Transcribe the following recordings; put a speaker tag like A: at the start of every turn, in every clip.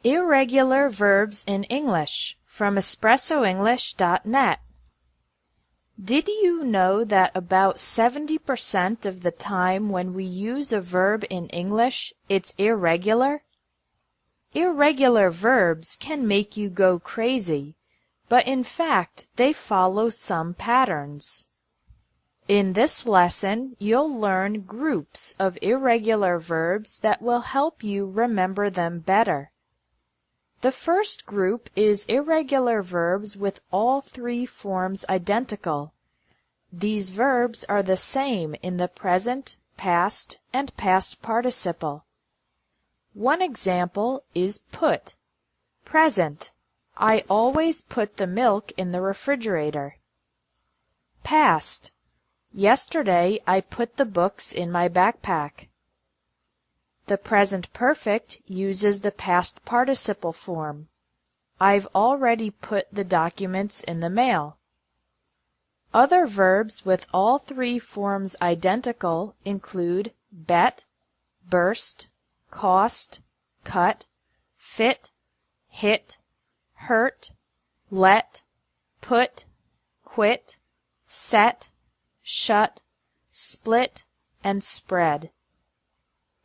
A: Irregular Verbs in English from EspressoEnglish.net. Did you know that about 70% of the time when we use a verb in English, it's irregular? Irregular verbs can make you go crazy, but in fact, they follow some patterns. In this lesson, you'll learn groups of irregular verbs that will help you remember them better. The first group is irregular verbs with all three forms identical. These verbs are the same in the present, past, and past participle. One example is put. Present. I always put the milk in the refrigerator. Past. Yesterday I put the books in my backpack. The present perfect uses the past participle form. I've already put the documents in the mail. Other verbs with all three forms identical include bet, burst, cost, cut, fit, hit, hurt, let, put, quit, set, shut, split, and spread.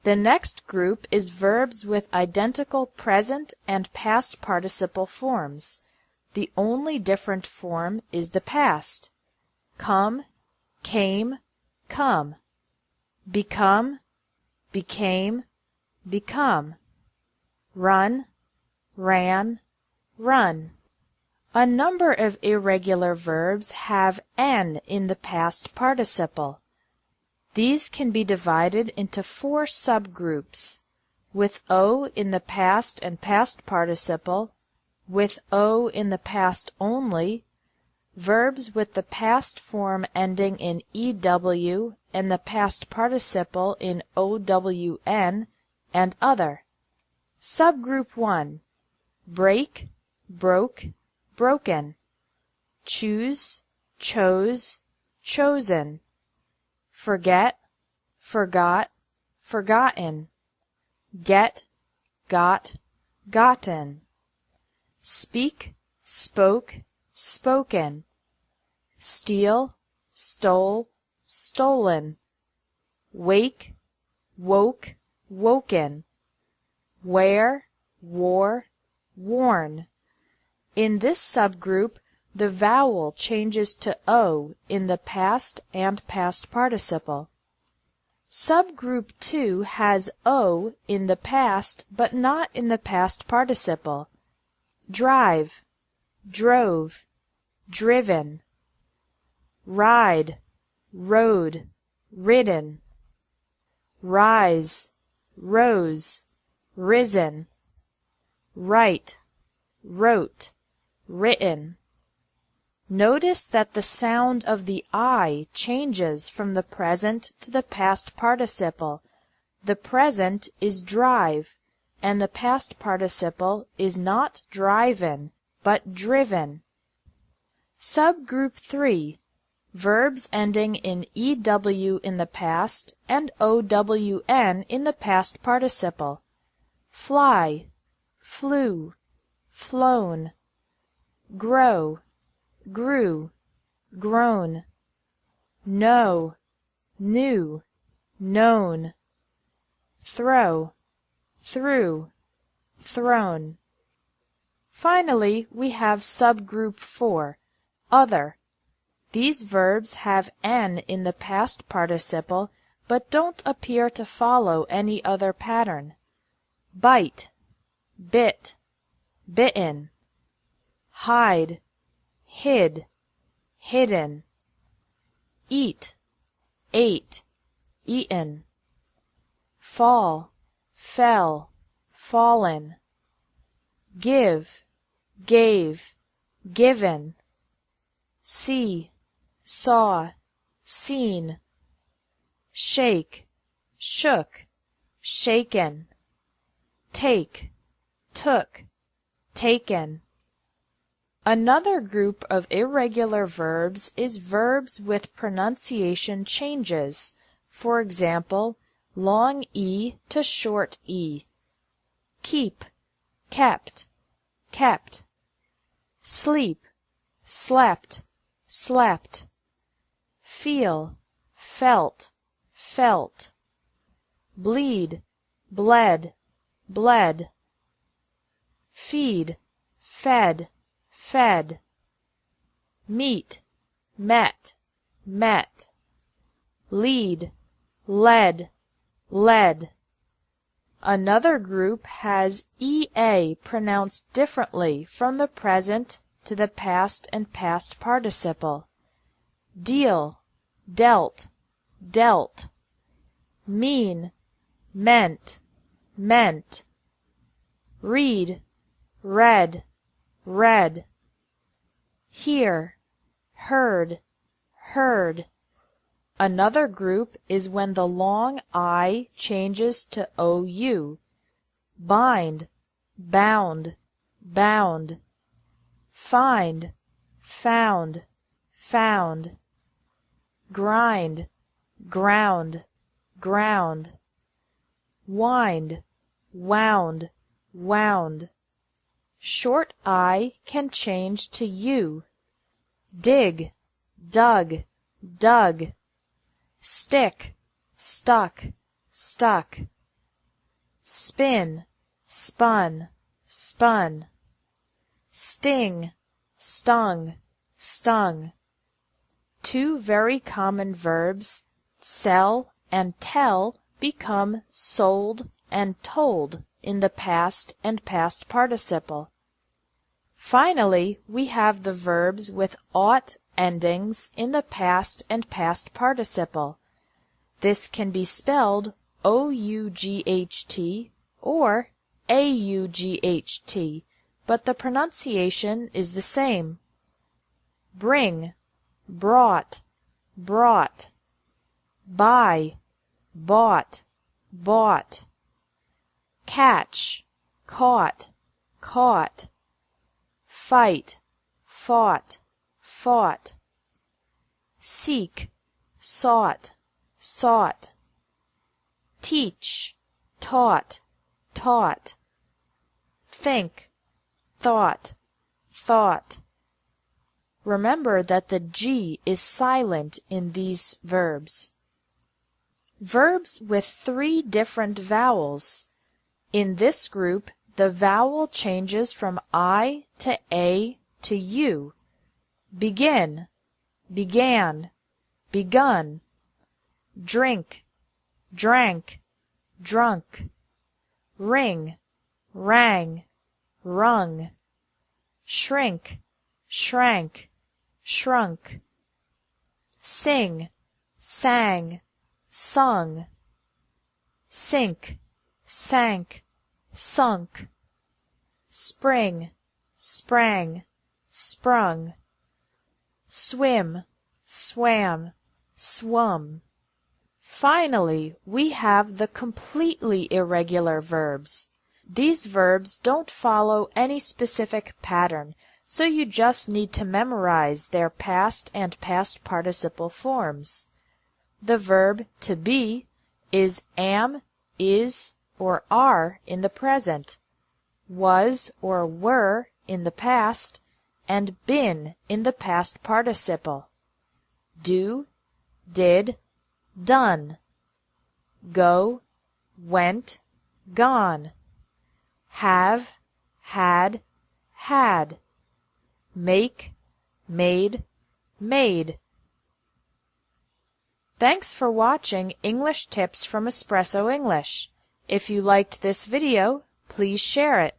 A: The next group is verbs with identical present and past participle forms. The only different form is the past. Come, came, come. Become, became, become. Run, ran, run. A number of irregular verbs have N in the past participle. These can be divided into 4 subgroups, with O in the past and past participle, with O in the past only, verbs with the past form ending in EW and the past participle in OWN, and other. Subgroup 1. Break, broke, broken. Choose, chose, chosen. Forget, forgot, forgotten. Get, got, gotten. Speak, spoke, spoken. Steal, stole, stolen. Wake, woke, woken. Wear, wore, worn. In this subgroup, the vowel changes to O in the past and past participle. Subgroup 2 has O in the past but not in the past participle. Drive, drove, driven. Ride, rode, ridden. Rise, rose, risen. Write, wrote, written. Notice that the sound of the I changes from the present to the past participle. The present is drive, and the past participle is not driven, but driven. Subgroup 3. Verbs ending in EW in the past and OWN in the past participle. Fly, flew, flown. Grow, grew, grown. Know, knew, known. Throw, threw, thrown. Finally, we have subgroup 4, other. These verbs have N in the past participle, but don't appear to follow any other pattern. Bite, bit, bitten. Hide, hid, hidden. Eat, ate, eaten. Fall, fell, fallen. Give, gave, given. See, saw, seen. Shake, shook, shaken. Take, took, taken. Another group of irregular verbs is verbs with pronunciation changes. For example, long E to short E. Keep, kept, kept. Sleep, slept, slept. Feel, felt, felt. Bleed, bled, bled. Feed, fed, fed. Meet, met, met. Lead, led, led. Another group has EA pronounced differently from the present to the past and past participle. Deal, dealt, dealt. Mean, meant, meant. Read, read, read. Hear, heard, heard. Another group is when the long I changes to OU. Bind, bound, bound. Find, found, found. Grind, ground, ground. Wind, wound, wound. Short I can change to U. Dig, dug, dug. Stick, stuck, stuck. Spin, spun, spun. Sting, stung, stung. Two very common verbs, sell and tell, become sold and told in the past and past participle. Finally, we have the verbs with ought endings in the past and past participle. This can be spelled O-U-G-H-T or A-U-G-H-T, but the pronunciation is the same. Bring, brought, brought. Buy, bought, bought. Catch, caught, caught. Fight, fought, fought. Seek, sought, sought. Teach, taught, taught. Think, thought, thought. Remember that the G is silent in these verbs. Verbs with 3 different vowels. In this group, the vowel changes from I to A to U. Begin, began, begun. Drink, drank, drunk. Ring, rang, rung. Shrink, shrank, shrunk. Sing, sang, sung. Sink, sank, sunk. Spring, sprang, sprung. Swim, swam, swum. Finally, we have the completely irregular verbs. These verbs don't follow any specific pattern, so you just need to memorize their past and past participle forms. The verb to be is am, is, or are in the present, was or were in the past, and been in the past participle. Do, did, done. Go, went, gone. Have, had, had. Make, made, made. Thanks for watching English Tips from Espresso English. If you liked this video, please share it.